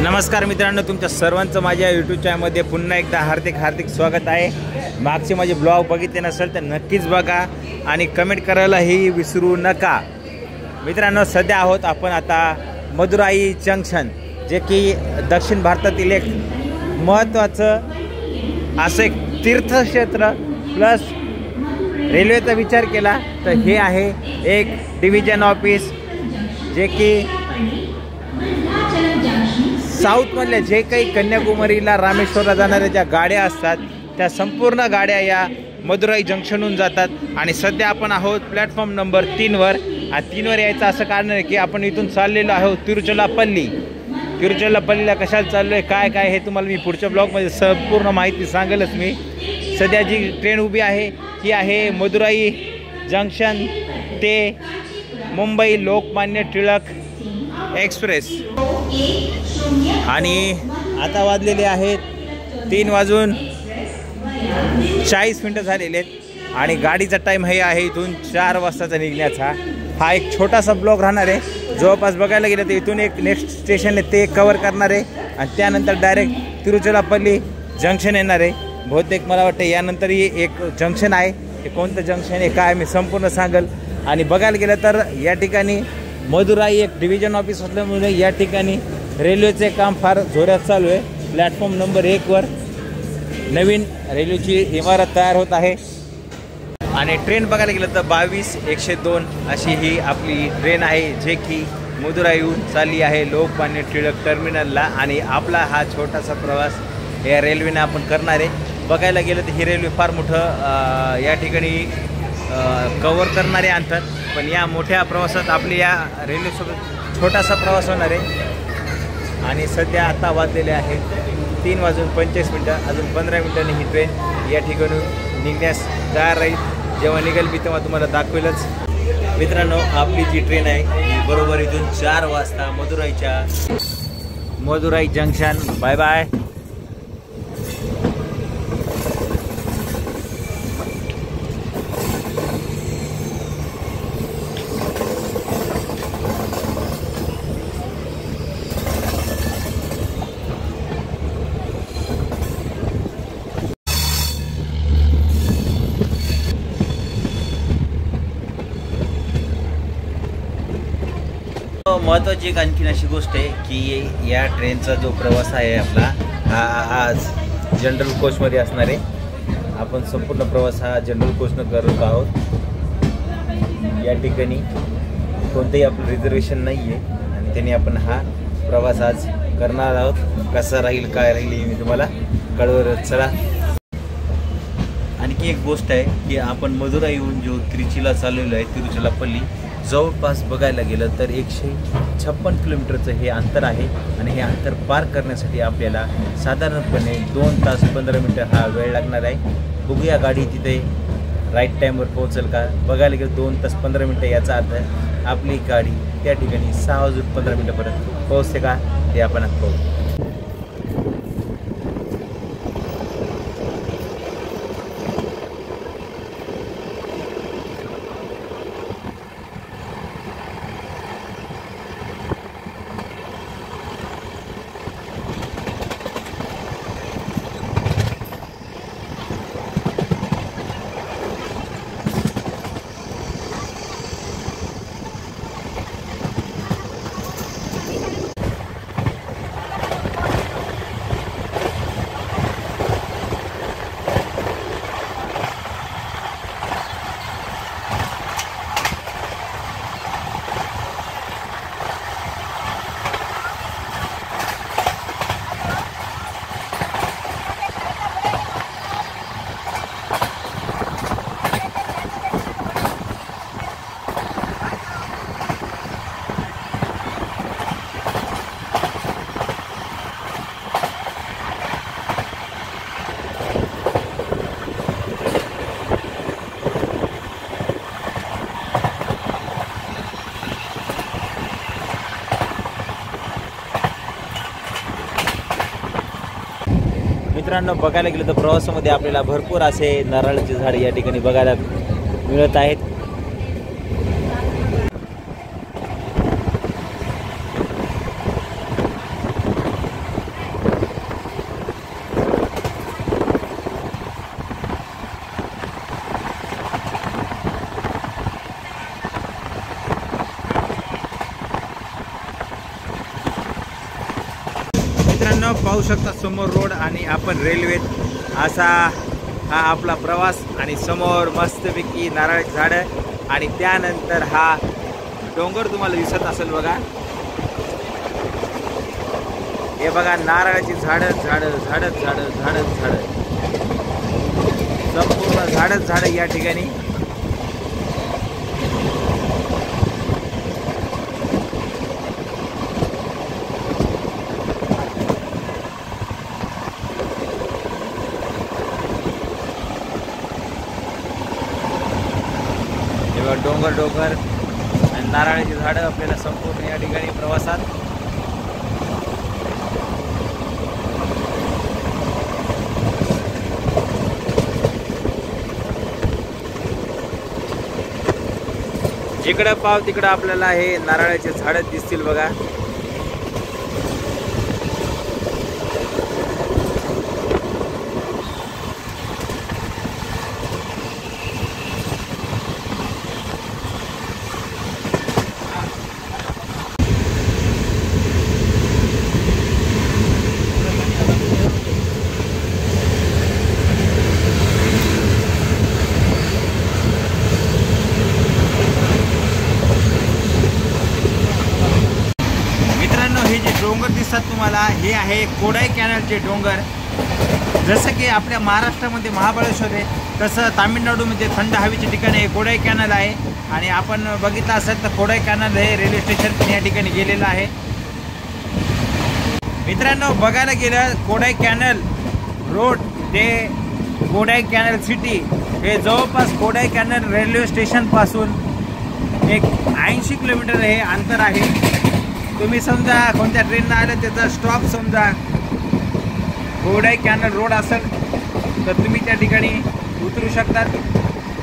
नमस्कार मित्रांनो, तुमच्या सर्वांचं माझ्या यूट्यूब चॅनलमध्ये पुन्हा एकदा हार्दिक स्वागत आहे। मागचे माझे ब्लॉग बघितले नसेल तर नक्कीच बघा आणि कमेंट करायलाही विसरू नका। मित्रांनो, सध्या आहोत आपण आता मदुराई जंक्शन, जे की दक्षिण भारतातील एक महत्त्वाचं असं एक तीर्थक्षेत्र प्लस रेल्वेचा विचार केला तर हे आहे एक डिव्हिजन ऑफिस, जे की साऊथमधल्या जे काही कन्याकुमारीला रामेश्वरला जाणाऱ्या ज्या गाड्या असतात त्या संपूर्ण गाड्या या मदुराई जंक्शनहून जातात। आणि सध्या आपण आहोत प्लॅटफॉर्म नंबर 3वर। आणि 3वर यायचं असं कारण आहे की आपण इथून चाललेलो आहोत तिरुचिरापल्ली। तिरुचिरापल्लीला कशाला चाललो आहे, काय काय हे तुम्हाला मी पुढच्या ब्लॉगमध्ये संपूर्ण माहिती सांगेलच। मी सध्या जी ट्रेन उभी आहे ती आहे मदुराई जंक्शन ते मुंबई लोकमान्य टिळक एक्सप्रेस। आणि आता वाजलेले आहेत 3:40 झालेले आहेत आणि गाडीचा टाईम हे आहे इथून 4 वाजताचा निघण्याचा। हा एक छोटासा ब्लॉग राहणार आहे। जवळपास बघायला गेलं तर इथून एक नेक्स्ट स्टेशन आहे ते कवर करणार आहे आणि त्यानंतर डायरेक्ट तिरुचिरापल्ली जंक्शन येणार आहे। बहुतेक मला वाटतं यानंतरही एक जंक्शन आहे, ते कोणतं जंक्शन आहे काय मी संपूर्ण सांगेल। आणि बघायला गेलं तर या ठिकाणी मदुराई एक डिव्हिजन ऑफिस असल्यामुळे या ठिकाणी रेल्वेचे काम फार जोरात चालू आहे। प्लॅटफॉर्म नंबर 1वर नवीन रेल्वेची इमारत तयार होत आहे आणि ट्रेन बघायला गेलं तर 22-102 अशी ही आपली ट्रेन आहे, जे की मदुराईहून चालली आहे लोकमान्य टिळक टर्मिनलला। आणि आपला हा छोटासा प्रवास या रेल्वेने आपण करणार आहे। बघायला गेलं तर ही रेल्वे फार मोठं या ठिकाणी कवर करणारे अंतर, पण या मोठ्या प्रवासात आपली या रेल्वेसोबत छोटासा प्रवास होणार आहे। आणि सध्या आता वाजलेले आहेत 3:25, अजून 15 मिनिटांनी ही ट्रेन या ठिकाणी निघण्यास तयार राहील। जेव्हा निघेल मी तेव्हा तुम्हाला दाखवेलच। मित्रांनो, आपली जी ट्रेन आहे ती बरोबर इथून 4 वाजता मदुराई जंक्शन। Bye bye. महत्त्वाची एक आणखीन अशी गोष्ट आहे की या ट्रेनचा जो प्रवास आहे आपला हा आज जनरल कोचमध्ये असणार आहे। आपण संपूर्ण प्रवास हा जनरल कोचनं करत आहोत। या ठिकाणी कोणतंही आपलं रिझर्वेशन नाही आहे आणि त्याने आपण हा प्रवास आज करणार आहोत। कसा राहील काय राहील हे मी तुम्हाला कळवत। चला, आणखी एक गोष्ट आहे की आपण मदुराईहून जो त्रिचीला चाललेलो आहे तिरुचिरापल्ली, जवळपास बघायला गेलं तर 156 किलोमीटरचं हे अंतर आहे आणि हे अंतर पार करण्यासाठी आपल्याला साधारणपणे 2 तास 15 मिनटं हा वेळ लागणार आहे। बघूया गाडी तिथे राईट टाईमवर पोहोचेल का। बघायला गेलं 2 तास 15 मिनटं, याचा अर्थ आपली गाडी त्या ठिकाणी 6:15 मिनटापर्यंत पोहोचते का ते आपण पाहू। मित्रांनो, बघायला गेलं तर प्रवासामध्ये आपल्याला भरपूर असे नारळाचे झाड या ठिकाणी बघायला मिळत आहेत। मित्रांनो पाहू शकता समोर रोड आणि आपण रेल्वेत असा हा आपला प्रवास आणि समोर मस्तपैकी नारळाची झाडं आणि त्यानंतर हा डोंगर तुम्हाला दिसत असेल बघा. हे बघा नारळाची झाडं झाडं झाडं झाडं झाडं झाडं संपूर्ण झाडच झाडं या ठिकाणी. डोंगर डोंगर आणि नारळाची झाडं आपल्याला संपूर्ण या ठिकाणी प्रवासात. जिकडं पाव तिकडं आपल्याला हे नारळाचे झाडं दिसतील बघा. डोंगर दिसतात तुम्हाला हे आहे कोडाई कॅनलचे डोंगर. जसं की आपल्या महाराष्ट्रामध्ये महाबळेश्वर आहे तसं तामिळनाडूमध्ये थंड हवेचे ठिकाण हे कोडाई कॅनल आहे. आणि आपण बघितलं असेल तर कोडाई कॅनल हे रेल्वे स्टेशन पण या ठिकाणी गेलेलं आहे. मित्रांनो बघायला गेलं कोडाई कॅनल रोड ते कोडाई कॅनल सिटी हे जवळपास कोडाई कॅनल रेल्वे स्टेशनपासून एक 80 किलोमीटर हे अंतर आहे. तुम्ही समजा कोणत्या ट्रेननं आलं त्याचा स्टॉप समजा कोडाई कॅनल रोड असेल तर तुम्ही त्या ठिकाणी उतरू शकतात.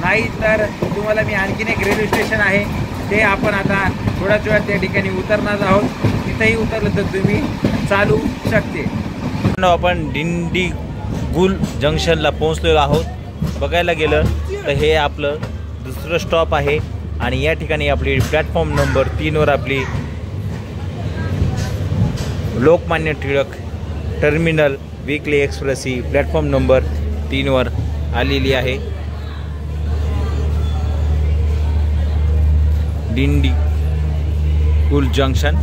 नाही तर तुम्हाला मी आणखीन एक रेल्वे स्टेशन आहे ते आपण आता थोड्याच वेळात त्या ठिकाणी उतरणार आहोत. तिथेही उतरलं तर तुम्ही चालू शकते. आपण डिंडीगुल जंक्शनला पोहोचलेलो आहोत. बघायला गेलं तर हे आपलं दुसरं स्टॉप आहे आणि या ठिकाणी आपली प्लॅटफॉर्म नंबर 3वर आपली Lokmanya Tilak terminal weekly express ही प्लॅटफॉर्म नंबर 3वर आलेली आहे. डिंडीगुल जंक्शन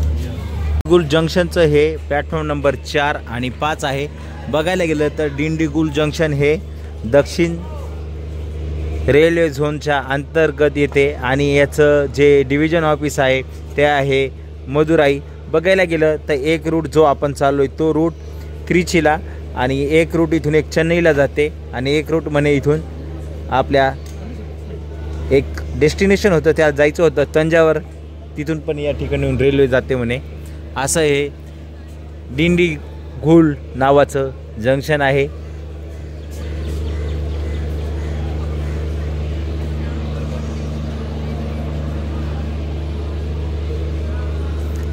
गुल जंक्शनचं हे प्लॅटफॉर्म नंबर 4 आणि 5 आहे. बघायला गेलं तर डिंडीगुल जंक्शन हे दक्षिण रेल्वे झोनच्या अंतर्गत येते आणि याचं जे डिव्हिजन ऑफिस आहे ते आहे मदुराई. बघायला गेलं तर एक रूट जो आपण चाललो आहे तो रूट त्रिचीला आणि एक रूट इथून एक चेन्नईला जाते आणि एक रूट म्हणे इथून आपल्या एक डेस्टिनेशन होतं त्या जायचं होतं तंजावर तिथून पण या ठिकाणी रेल्वे जाते म्हणे. असं हे डिंडीगुल नावाचं जंक्शन आहे.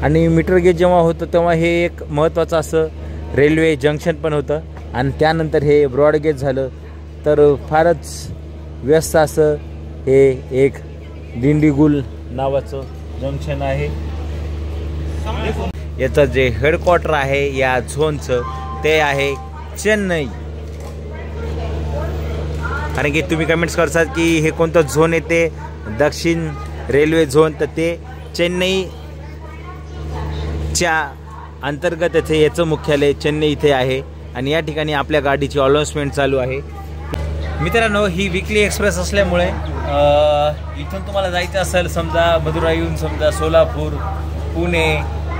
आणि मीटर गेज जेव्हा होतं तेव्हा हे एक महत्त्वाचं असं रेल्वे जंक्शन पण होतं आणि त्यानंतर हे ब्रॉड गेज झालं तर फारच व्यस्त असं हे एक डिंडीगुल नावाचं जंक्शन आहे. याचं जे हेडक्वार्टर आहे या झोनचं ते आहे चेन्नई. कारण की तुम्ही कमेंट्स करतात की हे कोणतं झोन येते दक्षिण रेल्वे झोन तर ते चेन्नई च्या अंतर्गत येथे याचं मुख्यालय चेन्नई इथे आहे आणि या ठिकाणी आपल्या गाडीची अनाउन्समेंट चालू आहे. मित्रांनो ही वीकली एक्सप्रेस असल्यामुळे इथून तुम्हाला जायचं असेल समजा मदुराईहून समजा सोलापूर पुणे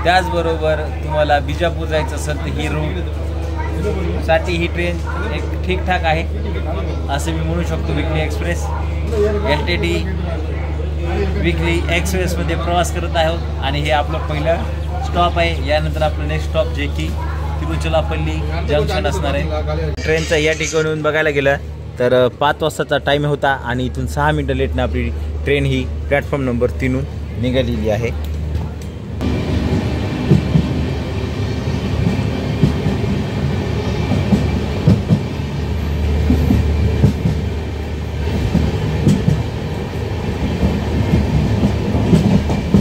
त्याचबरोबर तुम्हाला बिजापूर जायचं असेल तर ही रूटसाठी ही ट्रेन एक ठीकठाक आहे असं मी म्हणू शकतो. वीकली एक्सप्रेस LTT वीकली एक्सप्रेसमध्ये प्रवास करत आहोत आणि हे आपलं पहिलं स्टॉप आहे. यानंतर आपलं नेक्स्ट स्टॉप जे की तिरुचिरापल्ली जंक्शन असणार आहे. ट्रेनचा या ठिकाणून बघायला गेलं तर 5 वाजताचा टाईम होता आणि इथून 6 मिनटं लेटनं आपली ट्रेन ही प्लॅटफॉर्म नंबर 3 निघालेली आहे.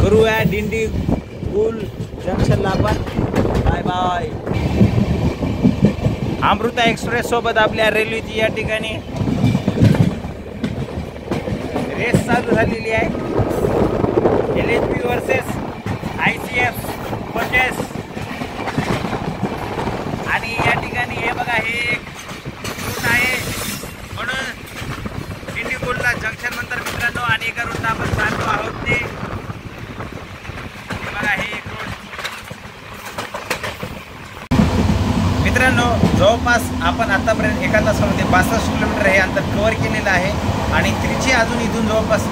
करूया डिंडीगुल जंक्शनला आपण. Bye bye. अमृता एक्सप्रेस सोबत आपल्या रेल्वेची या ठिकाणी रेस चालू झालेली आहे. LHB versus ICF coaches. आणि या ठिकाणी हे बघा हे एक रूट आहे म्हणून इंडिगोला जंक्शन नंतर मित्रांनो आणि एका रूटला आपण चाललो आहोत ते बघा हे एक रूट. मित्रांनो जवळपास आपण आतापर्यंत एका तासामध्ये 62 किलोमीटर हे अंतर कव्हर केलेलं आहे आणि त्रिची अजून इथून जवळपास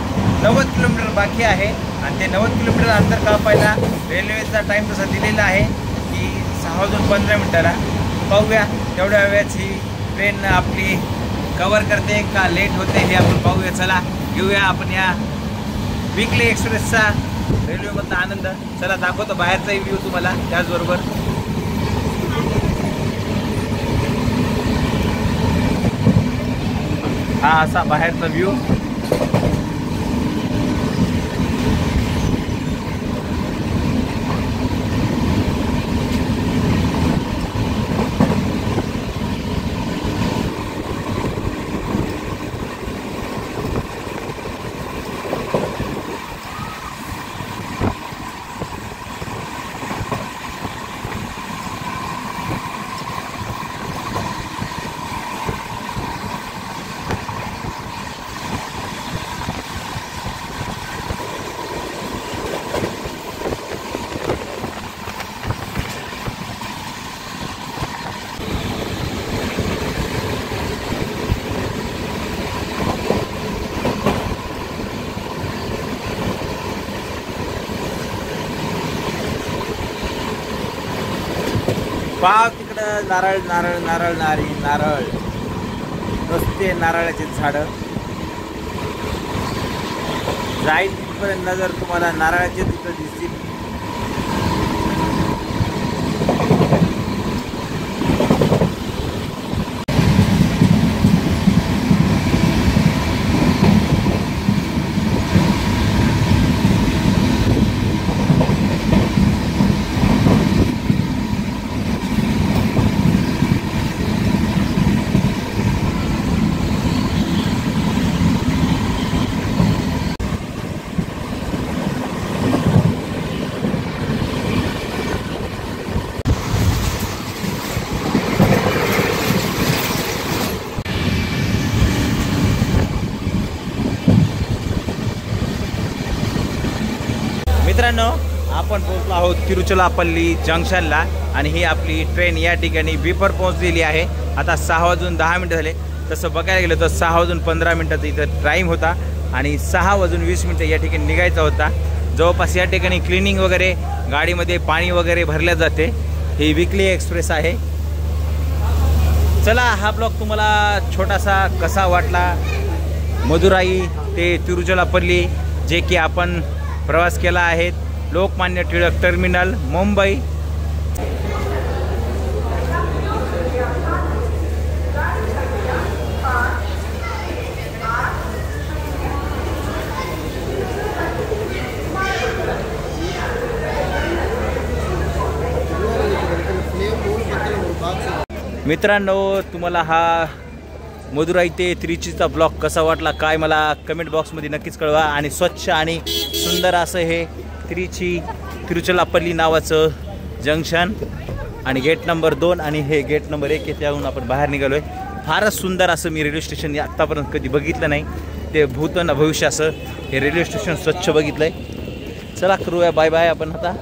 90 किलोमीटर बाकी आहे. आणि ते 90 किलोमीटर अंतर कापायला रेल्वेचा टाईम तसा दिलेला आहे की 6 वाजून 15 मिनिटाला. पाहूया तेवढ्या वेळाची ट्रेन आपली कव्हर करते का लेट होते हे आपण पाहूया. चला घेऊया आपण या वीकली एक्सप्रेसचा रेल्वेमधला आनंद. चला दाखवतो बाहेरचाही व्ह्यू तुम्हाला. त्याचबरोबर हा असा बाहेरचा व्ह्यू. पाव तिकडं नारळ नारळ नारळ नारी नारळ रस्ते नारळाची झाडं. जाईल तिथपर्यंत नजर तुम्हाला नारळाचे तिथं दिसतील. मित्रांनो आपण पोहोचलो आहोत तिरुचिरापल्ली जंक्शनला आणि ही आपली ट्रेन या ठिकाणी बीपर पोहोचलेली आहे. आता 6 वाजून 10 मिनिटं झाले. तसं बघायला गेलं तर 6 वाजून 15 मिनिटाचा इथं टाईम होता आणि 6 वाजून 20 मिनिटं या ठिकाणी निघायचा होता. जवळपास या ठिकाणी क्लिनिंग वगैरे गाडीमध्ये पाणी वगैरे भरल्या जाते. ही वीकली एक्सप्रेस आहे. चला हा ब्लॉग तुम्हाला छोटासा कसा वाटला. मदुराई ते तिरुचिरापल्ली जे की आपण प्रवास केला आहे. लोकमान्य टिळक टर्मिनल मुंबई. मित्रांनो तुम्हाला हा मदुराई ते त्रिचीचा ब्लॉग कसा वाटला काय मला कमेंट बॉक्समध्ये नक्कीच कळवा. आणि स्वच्छ आणि सुंदर असं हे तिरुचिरापल्ली नावाचं जंक्शन आणि गेट नंबर 2 आणि हे गेट नंबर 1 त्याहून आपण बाहेर निघालो आहे. फारच सुंदर असं मी रेल्वे स्टेशन आत्तापर्यंत कधी बघितलं नाही. ते भूत ना भविष्य असं हे रेल्वे स्टेशन स्वच्छ बघितलं आहे. चला करूया बाय बाय आपण आता.